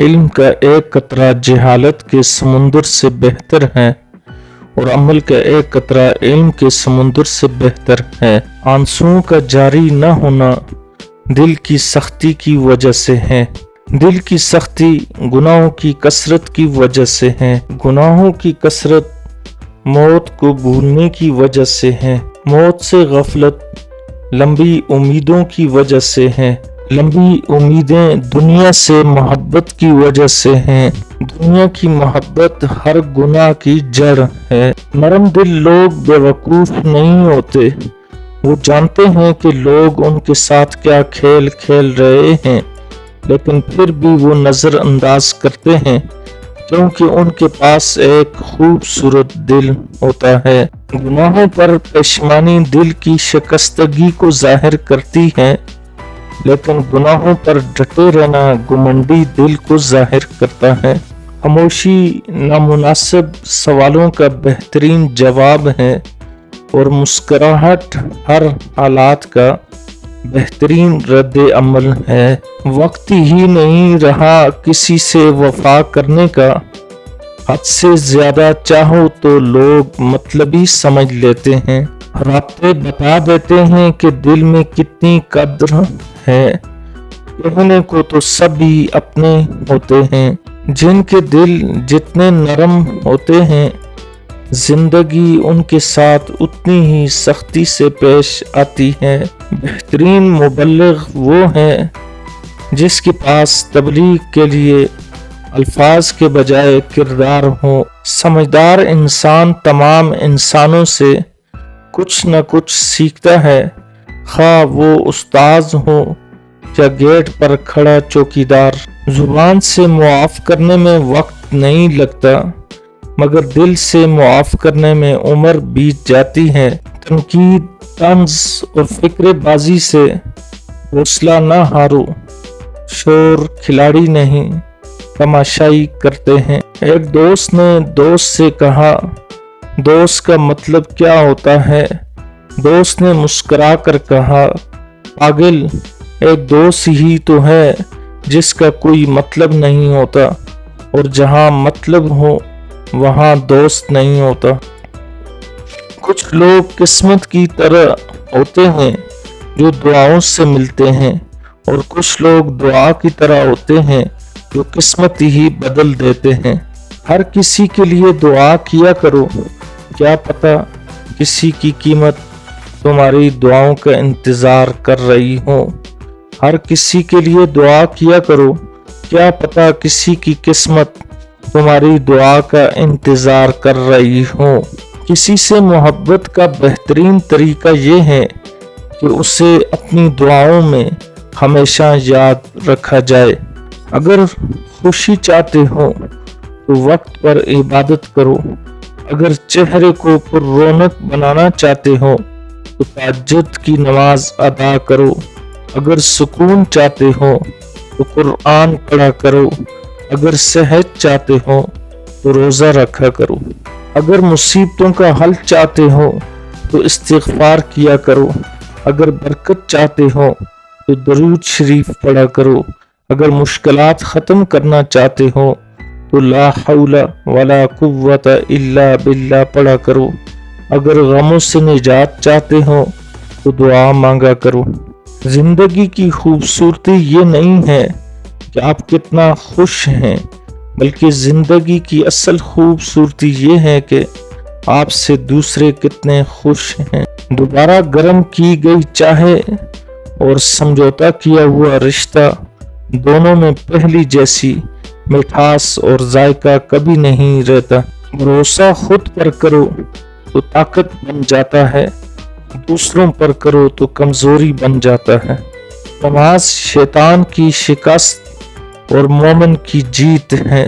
علم کا ایک قطرہ جہالت کے سمندر سے بہتر ہے اور عمل کا ایک قطرہ علم کے سمندر سے بہتر ہے۔ آنسوؤں کا جاری نہ ہونا دل کی سختی کی وجہ سے ہے۔ دل کی سختی گناہوں کی کثرت کی وجہ سے ہے۔ گناہوں کی کثرت موت کو بھولنے کی وجہ سے ہے۔ موت سے غفلت لمبی امیدوں کی وجہ سے ہے۔ لمبی امیدیں دنیا سے محبت کی وجہ سے ہیں۔ دنیا کی محبت ہر گناہ کی جڑ ہے۔ نرم دل لوگ بے وقوف نہیں ہوتے، وہ جانتے ہیں کہ لوگ ان کے ساتھ کیا کھیل کھیل رہے ہیں، لیکن پھر بھی وہ نظر انداز کرتے ہیں کیونکہ ان کے پاس ایک خوبصورت دل ہوتا ہے۔ گناہوں پر پشیمانی دل کی شکستگی کو ظاہر کرتی ہے، لیکن گناہوں پر ڈٹے رہنا گھمنڈی دل کو ظاہر کرتا ہے۔ خاموشی نامناسب سوالوں کا بہترین جواب ہے اور مسکراہٹ ہر حالات کا بہترین رد عمل ہے۔ وقت ہی نہیں رہا کسی سے وفا کرنے کا، حد سے زیادہ چاہو تو لوگ مطلبی سمجھ لیتے ہیں۔ رابطے بتا دیتے ہیں کہ دل میں کتنی قدر ہے، کہنے کو تو سبھی اپنے ہوتے ہیں۔ جن کے دل جتنے نرم ہوتے ہیں، زندگی ان کے ساتھ اتنی ہی سختی سے پیش آتی ہے۔ بہترین مبلغ وہ ہے جس کے پاس تبلیغ کے لیے الفاظ کے بجائے کردار ہو۔ سمجھدار انسان تمام انسانوں سے کچھ نہ کچھ سیکھتا ہے، خواہ وہ استاذ ہو یا گیٹ پر کھڑا چوکیدار۔ زبان سے معاف کرنے میں وقت نہیں لگتا، مگر دل سے معاف کرنے میں عمر بیت جاتی ہے۔ تنقید، طنز اور فکر بازی سے حوصلہ نہ ہارو، شور کھلاڑی نہیں تماشائی کرتے ہیں۔ ایک دوست نے دوست سے کہا، دوست کا مطلب کیا ہوتا ہے؟ دوست نے مسکرا کر کہا، پاگل، ایک دوست ہی تو ہے جس کا کوئی مطلب نہیں ہوتا، اور جہاں مطلب ہو وہاں دوست نہیں ہوتا۔ کچھ لوگ قسمت کی طرح ہوتے ہیں جو دعاؤں سے ملتے ہیں، اور کچھ لوگ دعا کی طرح ہوتے ہیں جو قسمت ہی بدل دیتے ہیں۔ ہر کسی کے لیے دعا کیا کرو، کیا پتہ کسی کی قیمت تمہاری دعاؤں کا انتظار کر رہی ہو۔ ہر کسی کے لیے دعا کیا کرو، کیا پتہ کسی کی قسمت تمہاری دعا کا انتظار کر رہی ہو۔ کسی سے محبت کا بہترین طریقہ یہ ہے کہ اسے اپنی دعاؤں میں ہمیشہ یاد رکھا جائے۔ اگر خوشی چاہتے ہو تو وقت پر عبادت کرو، اگر چہرے کو پر رونق بنانا چاہتے ہو تو تہجد کی نماز ادا کرو، اگر سکون چاہتے ہو تو قرآن پڑھا کرو، اگر صحت چاہتے ہو تو روزہ رکھا کرو، اگر مصیبتوں کا حل چاہتے ہو تو استغفار کیا کرو، اگر برکت چاہتے ہو تو درود شریف پڑھا کرو، اگر مشکلات ختم کرنا چاہتے ہو تو لا حول ولا قوت الا باللہ پڑھا کرو، اگر غموں سے نجات چاہتے ہو تو دعا مانگا کرو۔ زندگی کی خوبصورتی یہ نہیں ہے کہ آپ کتنا خوش ہیں، بلکہ زندگی کی اصل خوبصورتی یہ ہے کہ آپ سے دوسرے کتنے خوش ہیں۔ دوبارہ گرم کی گئی چائے اور سمجھوتا کیا ہوا رشتہ، دونوں میں پہلی جیسی مٹھاس اور ذائقہ کبھی نہیں رہتا۔ بھروسہ خود پر کرو تو طاقت بن جاتا ہے، دوسروں پر کرو تو کمزوری بن جاتا ہے۔ نماز شیطان کی شکست اور مومن کی جیت ہے۔